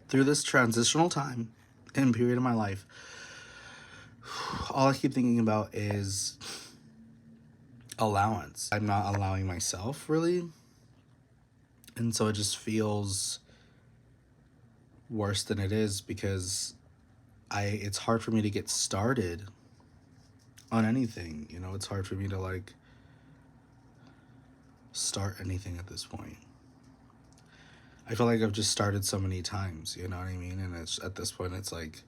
through this transitional time and period of my life, all I keep thinking about is allowance. I'm not allowing myself really. And so it just feels worse than it is because it's hard for me to get started on anything. It's hard for me to like start anything at this point. I feel like I've just started so many times, you know what I mean? And it's at this point it's like,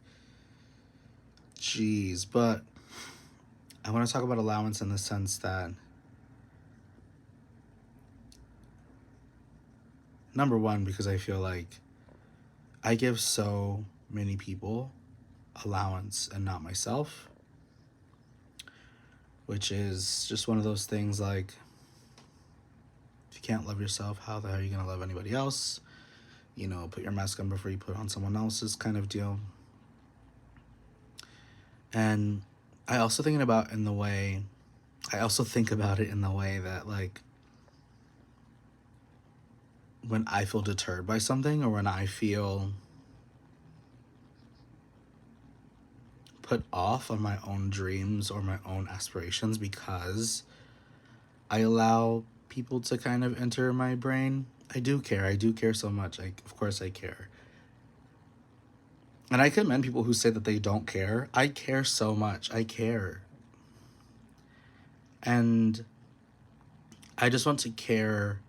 geez. But I want to talk about allowance in the sense that, number one, because I feel like I give so many people allowance and not myself, which is just one of those things like, if you can't love yourself, how the hell are you going to love anybody else? Put your mask on before you put on someone else's kind of deal. And I also think about it in the way that, like, when I feel deterred by something, or when I feel put off on my own dreams or my own aspirations because I allow people to kind of enter my brain, I do care so much. Of course I care. And I commend people who say that they don't care. I care so much. I care. And I just want to care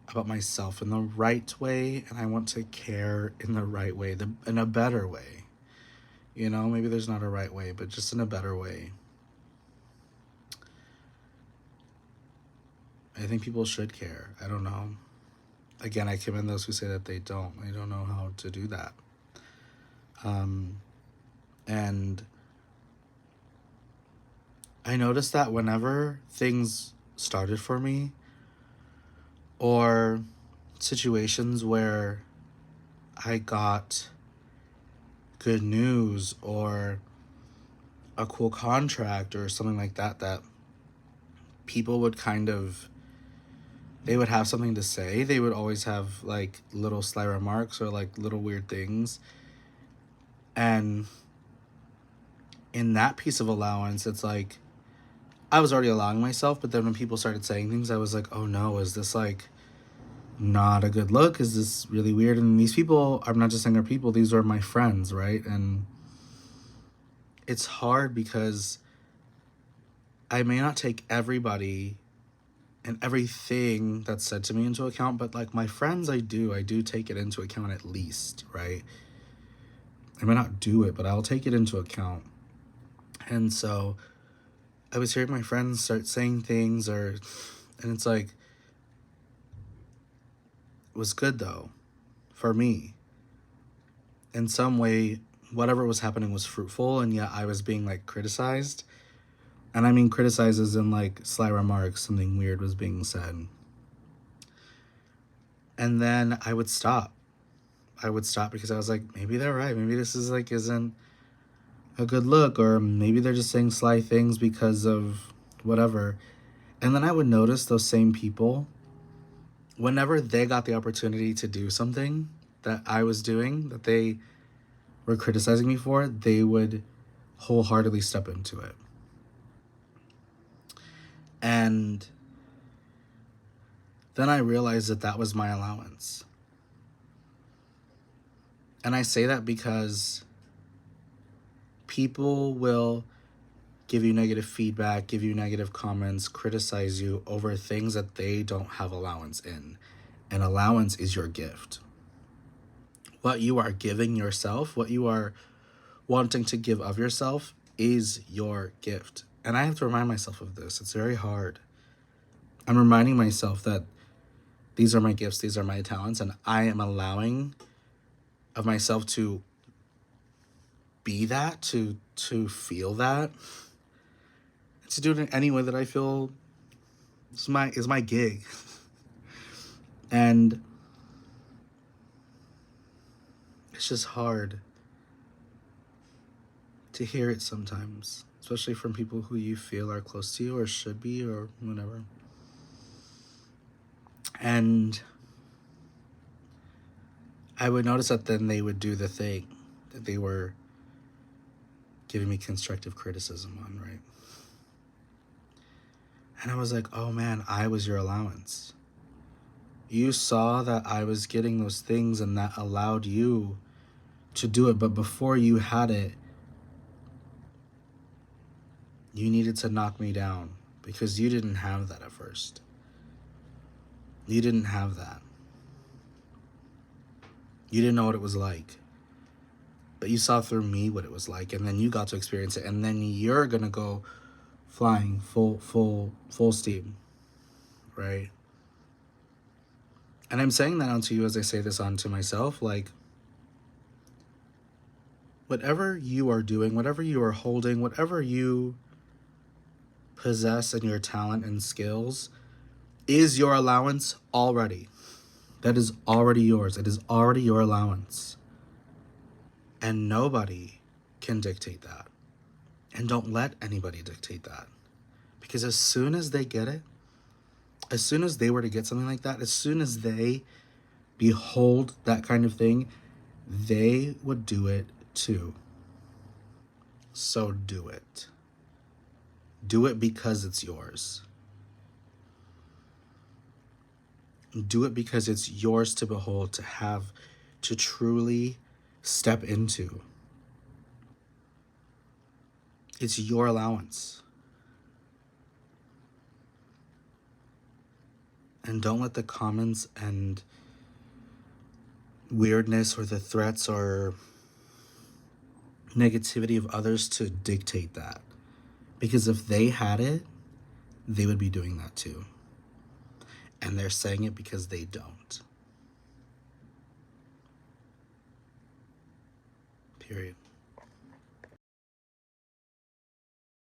about myself in the right way, and I want to care in the right way, in a better way. Maybe there's not a right way, but just in a better way. I think people should care. I don't know. Again, I commend those who say that they don't. I don't know how to do that. And I noticed that whenever things started for me, or situations where I got good news or a cool contract or something like that, that people would they would have something to say. They would always have like little sly remarks or like little weird things. And in that piece of allowance, it's like, I was already allowing myself, but then when people started saying things, I was like, oh no, is this like not a good look? Is this really weird? And these people, I'm not just saying they're people, these are my friends, right? And it's hard because I may not take everybody and everything that's said to me into account, but like my friends, I do take it into account at least, right? I may not do it, but I'll take it into account. And so I was hearing my friends start saying things, and it's like, it was good though, for me. In some way, whatever was happening was fruitful, and yet I was being like criticized. And I mean criticized as in like sly remarks, something weird was being said. And then I would stop. Because I was like, maybe they're right. Maybe this isn't a good look, or maybe they're just saying sly things because of whatever. And then I would notice those same people, whenever they got the opportunity to do something that I was doing, that they were criticizing me for, they would wholeheartedly step into it. And then I realized that that was my allowance. And I say that because people will give you negative feedback, give you negative comments, criticize you over things that they don't have allowance in. And allowance is your gift. What you are giving yourself, what you are wanting to give of yourself, is your gift. And I have to remind myself of this. It's very hard. I'm reminding myself that these are my gifts, these are my talents, and I am allowing of myself to be that, to feel that, to do it in any way that I feel is my gig. And it's just hard to hear it sometimes, especially from people who you feel are close to you or should be or whatever. And I would notice that then they would do the thing that they were giving me constructive criticism on, right? And I was like, oh man, I was your allowance. You saw that I was getting those things and that allowed you to do it. But before you had it, you needed to knock me down because you didn't have that at first. You didn't have that. You didn't know what it was like. But you saw through me what it was like, and then you got to experience it, and then you're gonna go flying full steam, right? And I'm saying that onto you as I say this onto myself, like, whatever you are doing, whatever you are holding, whatever you possess in your talent and skills is your allowance already. That is already yours. It is already your allowance. And nobody can dictate that. And don't let anybody dictate that. Because as soon as they get it, as soon as they were to get something like that, as soon as they behold that kind of thing, they would do it too. So do it. Do it because it's yours. Do it because it's yours to behold, to have, to truly step into. It's your allowance. And don't let the comments and weirdness or the threats or negativity of others to dictate that. Because if they had it, they would be doing that too. And they're saying it because they don't. Period.